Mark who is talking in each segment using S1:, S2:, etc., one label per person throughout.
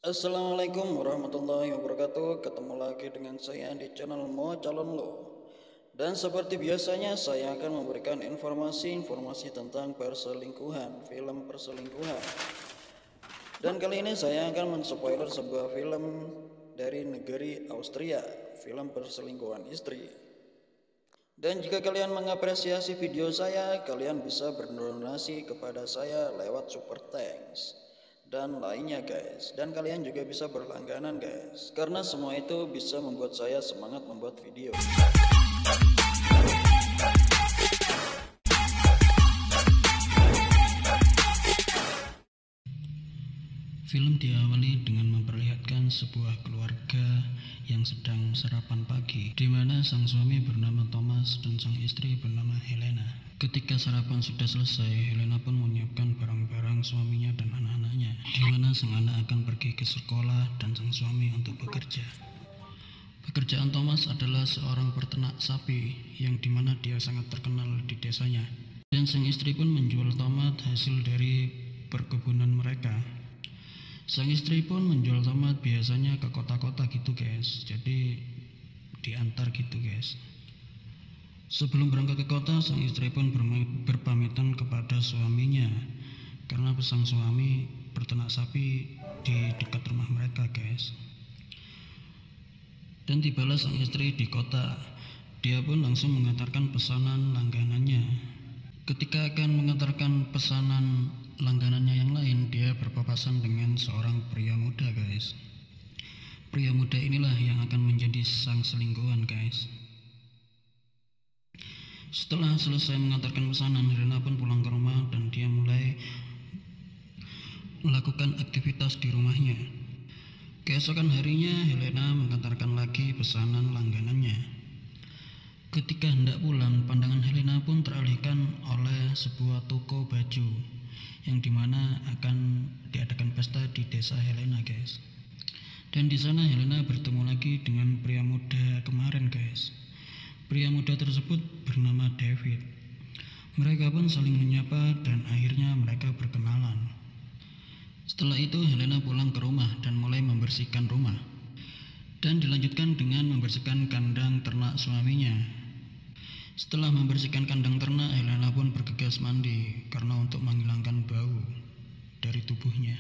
S1: Assalamualaikum warahmatullahi wabarakatuh. Ketemu lagi dengan saya di channel Mo Calon Lo. Dan seperti biasanya saya akan memberikan informasi-informasi tentang perselingkuhan, film perselingkuhan. Dan kali ini saya akan menspoiler sebuah film dari negeri Austria, film perselingkuhan istri. Dan jika kalian mengapresiasi video saya, kalian bisa berdonasi kepada saya lewat super thanks dan lainnya guys. Dan kalian juga bisa berlangganan guys, karena semua itu bisa membuat saya semangat membuat video.
S2: Film diawali dengan memperlihatkan sebuah keluarga yang sedang sarapan pagi, di mana sang suami bernama Thomas dan sang istri bernama Helena. Ketika sarapan sudah selesai, Helena pun menyiapkan barang-barang suaminya dan anak-anaknya, di mana sang anak akan pergi ke sekolah dan sang suami untuk bekerja. Pekerjaan Thomas adalah seorang peternak sapi, yang dimana dia sangat terkenal di desanya. Dan sang istri pun menjual tomat hasil dari perkebunan mereka. Sang istri pun menjual tomat biasanya ke kota-kota gitu guys, jadi diantar gitu guys. Sebelum berangkat ke kota, sang istri pun berpamitan kepada suaminya, karena sang suami berternak sapi di dekat rumah mereka guys. Dan tibalah sang istri di kota, dia pun langsung mengantarkan pesanan langganannya. Ketika akan mengantarkan pesanan langganannya yang lain, dia berpapasan dengan seorang pria muda guys. Pria muda inilah yang akan menjadi sang selingkuhan guys. Setelah selesai mengantarkan pesanan, Helena pun pulang ke rumah dan dia mulai melakukan aktivitas di rumahnya. Keesokan harinya, Helena mengantarkan lagi pesanan langganannya. Ketika hendak pulang, pandangan Helena pun teralihkan oleh sebuah toko baju, yang dimana akan diadakan pesta di desa Helena guys. Dan di sana Helena bertemu lagi dengan pria muda kemarin guys. Pria muda tersebut bernama David. Mereka pun saling menyapa dan akhirnya mereka berkenalan. Setelah itu Helena pulang ke rumah dan mulai membersihkan rumah. Dan dilanjutkan dengan membersihkan kandang ternak suaminya. Setelah membersihkan kandang ternak, Helena pun bergegas mandi karena untuk menghilangkan bau dari tubuhnya.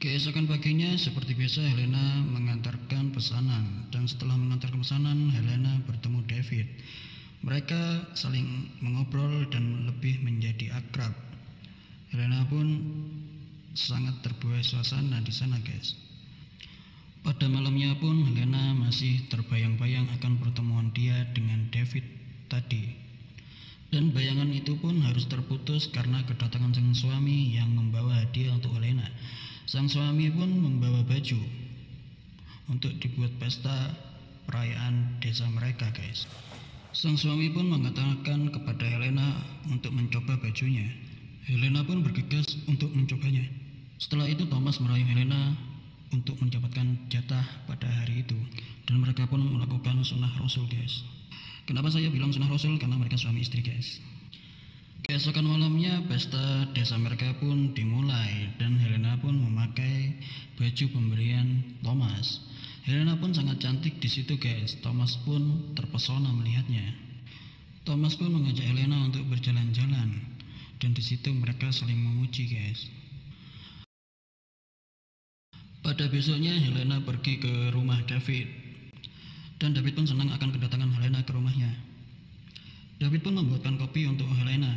S2: Keesokan paginya, seperti biasa Helena mengantarkan pesanan, dan setelah mengantarkan pesanan, Helena bertemu David. Mereka saling mengobrol dan lebih menjadi akrab. Helena pun sangat terbuai suasana di sana guys. Pada malamnya pun Helena masih terbayang-bayang akan pertemuan dia dengan David tadi. Dan bayangan itu pun harus terputus karena kedatangan sang suami yang membawa hadiah untuk Helena. Sang suami pun membawa baju untuk dibuat pesta perayaan desa mereka guys. Sang suami pun mengatakan kepada Helena untuk mencoba bajunya. Helena pun bergegas untuk mencobanya. Setelah itu Thomas merayu Helena untuk mendapatkan jatah pada hari itu, dan mereka pun melakukan sunnah rasul guys. Kenapa saya bilang sunnah rasul? Karena mereka suami istri guys. Keesokan malamnya pesta desa mereka pun dimulai, dan Helena pun memakai baju pemberian Thomas. Helena pun sangat cantik di situ guys. Thomas pun terpesona melihatnya. Thomas pun mengajak Helena untuk berjalan-jalan, dan di situ mereka saling memuji guys. Pada besoknya Helena pergi ke rumah David, dan David pun senang akan kedatangan Helena ke rumahnya. David pun membuatkan kopi untuk Helena,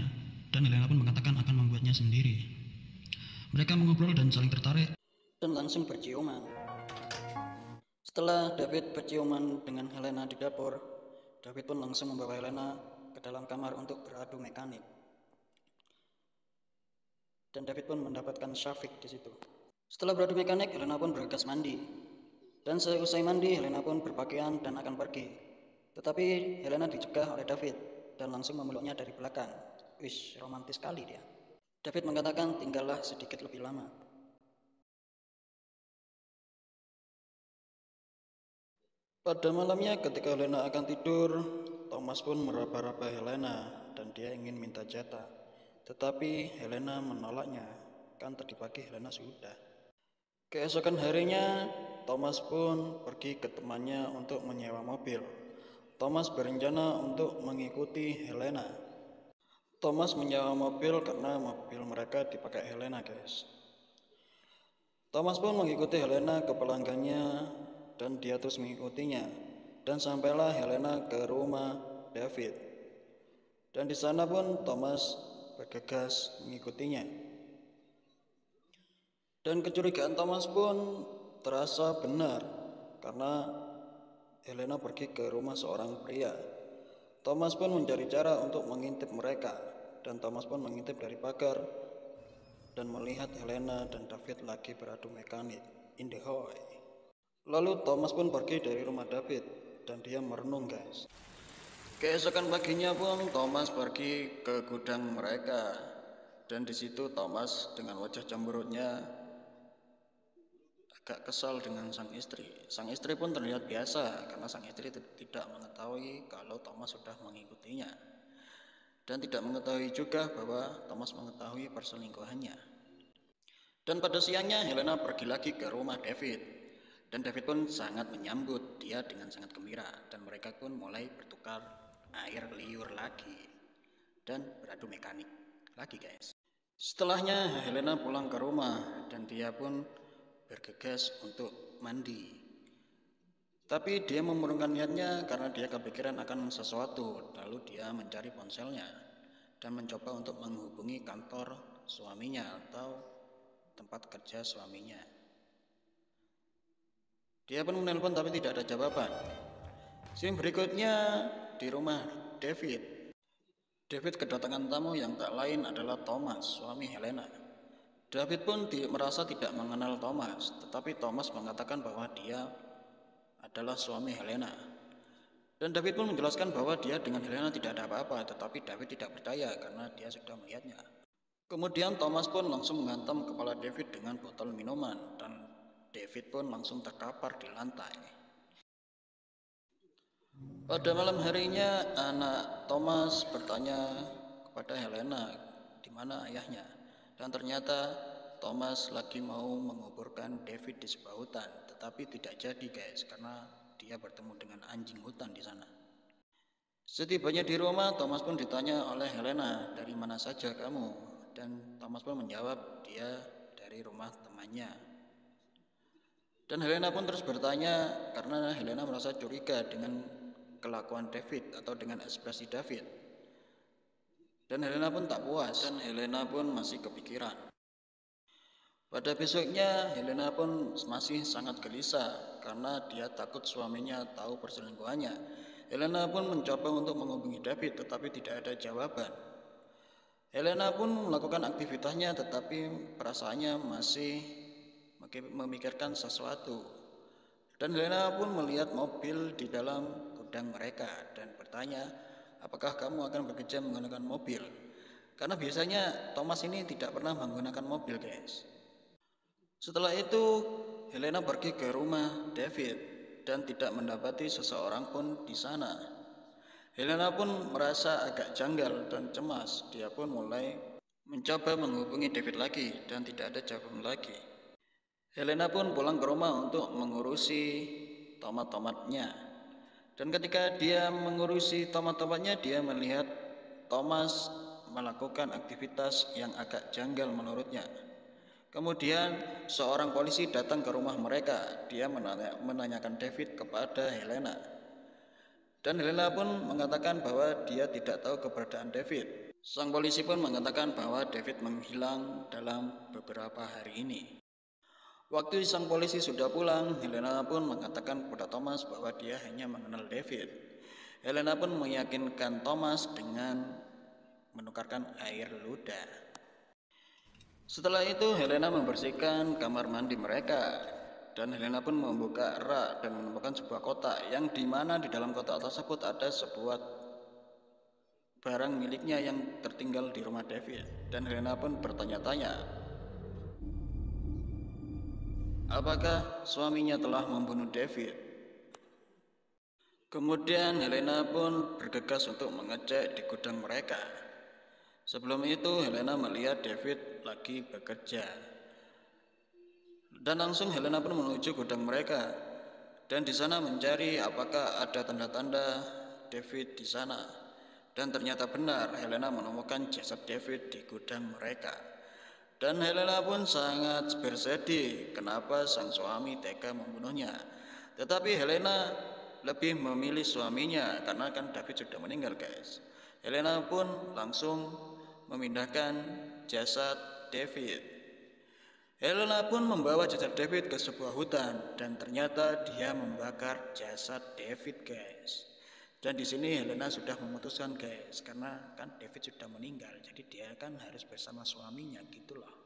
S2: dan Helena pun mengatakan akan membuatnya sendiri. Mereka mengobrol dan saling tertarik
S1: dan langsung berciuman. Setelah David berciuman dengan Helena di dapur, David pun langsung membawa Helena ke dalam kamar untuk beradu mekanik. Dan David pun mendapatkan Syafiq di situ. Setelah beradu mekanik, Helena pun bergegas mandi. Dan seusai mandi, Helena pun berpakaian dan akan pergi. Tetapi Helena dicegah oleh David dan langsung memeluknya dari belakang. Wih, romantis sekali dia. David mengatakan tinggallah sedikit lebih lama. Pada malamnya ketika Helena akan tidur, Thomas pun meraba-raba Helena dan dia ingin minta jatah. Tetapi Helena menolaknya, kan tadi pagi Helena sudah. Keesokan harinya, Thomas pun pergi ke temannya untuk menyewa mobil. Thomas berencana untuk mengikuti Helena. Thomas menyewa mobil karena mobil mereka dipakai Helena, guys. Thomas pun mengikuti Helena ke pelanggannya dan dia terus mengikutinya. Dan sampailah Helena ke rumah David. Dan di sana pun Thomas bergegas mengikutinya. Dan kecurigaan Thomas pun terasa benar karena Helena pergi ke rumah seorang pria. Thomas pun mencari cara untuk mengintip mereka, dan Thomas pun mengintip dari pagar dan melihat Helena dan David lagi beradu mekanik in the hall. Lalu Thomas pun pergi dari rumah David dan dia merenung, guys. Keesokan paginya pun Thomas pergi ke gudang mereka, dan di situ Thomas dengan wajah cemberutnya agak kesal dengan sang istri. Sang istri pun terlihat biasa karena sang istri tidak mengetahui kalau Thomas sudah mengikutinya, dan tidak mengetahui juga bahwa Thomas mengetahui perselingkuhannya. Dan pada siangnya Helena pergi lagi ke rumah David, dan David pun sangat menyambut dia dengan sangat gembira, dan mereka pun mulai bertukar air liur lagi dan beradu mekanik lagi, guys. Setelahnya Helena pulang ke rumah dan dia pun bergegas untuk mandi. Tapi dia memurungkan niatnya karena dia kepikiran akan sesuatu. Lalu dia mencari ponselnya dan mencoba untuk menghubungi kantor suaminya atau tempat kerja suaminya. Dia pun menelpon tapi tidak ada jawaban. Scene berikutnya di rumah David. David kedatangan tamu yang tak lain adalah Thomas, suami Helena. David pun merasa tidak mengenal Thomas, tetapi Thomas mengatakan bahwa dia adalah suami Helena. Dan David pun menjelaskan bahwa dia dengan Helena tidak ada apa-apa, tetapi David tidak percaya karena dia sudah melihatnya. Kemudian Thomas pun langsung menghantam kepala David dengan botol minuman, dan David pun langsung terkapar di lantai. Pada malam harinya, anak Thomas bertanya kepada Helena di mana ayahnya. Dan ternyata Thomas lagi mau menguburkan David di sebuah hutan, tetapi tidak jadi, guys, karena dia bertemu dengan anjing hutan di sana. Setibanya di rumah, Thomas pun ditanya oleh Helena, "Dari mana saja kamu?" Dan Thomas pun menjawab, dia dari rumah temannya. Dan Helena pun terus bertanya karena Helena merasa curiga dengan kelakuan David atau dengan ekspresi David. Dan Helena pun tak puas, dan Helena pun masih kepikiran. Pada besoknya Helena pun masih sangat gelisah karena dia takut suaminya tahu perselingkuhannya. Helena pun mencoba untuk menghubungi David tetapi tidak ada jawaban. Helena pun melakukan aktivitasnya tetapi perasaannya masih memikirkan sesuatu. Dan Helena pun melihat mobil di dalam gudang mereka dan bertanya, "Apakah kamu akan bekerja menggunakan mobil?" Karena biasanya Thomas ini tidak pernah menggunakan mobil, guys. Setelah itu Helena pergi ke rumah David dan tidak mendapati seseorang pun di sana. Helena pun merasa agak janggal dan cemas. Dia pun mulai mencoba menghubungi David lagi dan tidak ada jawaban lagi. Helena pun pulang ke rumah untuk mengurusi tomat-tomatnya. Dan ketika dia mengurusi tomat-tomatnya, dia melihat Thomas melakukan aktivitas yang agak janggal menurutnya. Kemudian seorang polisi datang ke rumah mereka. Dia menanyakan David kepada Helena. Dan Helena pun mengatakan bahwa dia tidak tahu keberadaan David. Sang polisi pun mengatakan bahwa David menghilang dalam beberapa hari ini. Waktu sang polisi sudah pulang, Helena pun mengatakan kepada Thomas bahwa dia hanya mengenal David. Helena pun meyakinkan Thomas dengan menukarkan air ludah. Setelah itu Helena membersihkan kamar mandi mereka, dan Helena pun membuka rak dan menemukan sebuah kotak yang dimana di dalam kotak tersebut ada sebuah barang miliknya yang tertinggal di rumah David. Dan Helena pun bertanya-tanya, apakah suaminya telah membunuh David? Kemudian Helena pun bergegas untuk mengecek di gudang mereka. Sebelum itu Helena melihat David lagi bekerja. Dan langsung Helena pun menuju gudang mereka. Dan di sana mencari apakah ada tanda-tanda David di sana. Dan ternyata benar, Helena menemukan jasad David di gudang mereka. Dan Helena pun sangat bersedih kenapa sang suami tega membunuhnya. Tetapi Helena lebih memilih suaminya karena kan David sudah meninggal, guys. Helena pun langsung memindahkan jasad David. Helena pun membawa jasad David ke sebuah hutan dan ternyata dia membakar jasad David, guys. Dan di sini Helena sudah memutuskan, guys, karena kan David sudah meninggal, jadi dia kan harus bersama suaminya gitulah.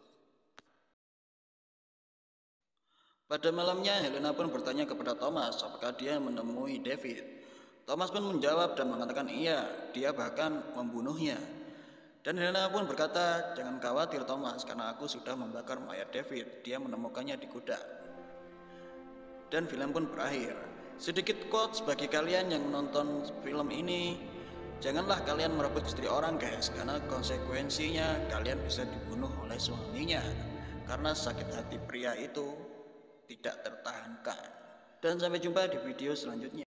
S1: Pada malamnya Helena pun bertanya kepada Thomas apakah dia menemui David. Thomas pun menjawab dan mengatakan iya, dia bahkan membunuhnya. Dan Helena pun berkata, jangan khawatir Thomas, karena aku sudah membakar mayat David, dia menemukannya di gudang. Dan film pun berakhir. Sedikit quotes bagi kalian yang menonton film ini, janganlah kalian merebut istri orang, guys, karena konsekuensinya kalian bisa dibunuh oleh suaminya. Karena sakit hati pria itu tidak tertahankan. Dan sampai jumpa di video selanjutnya.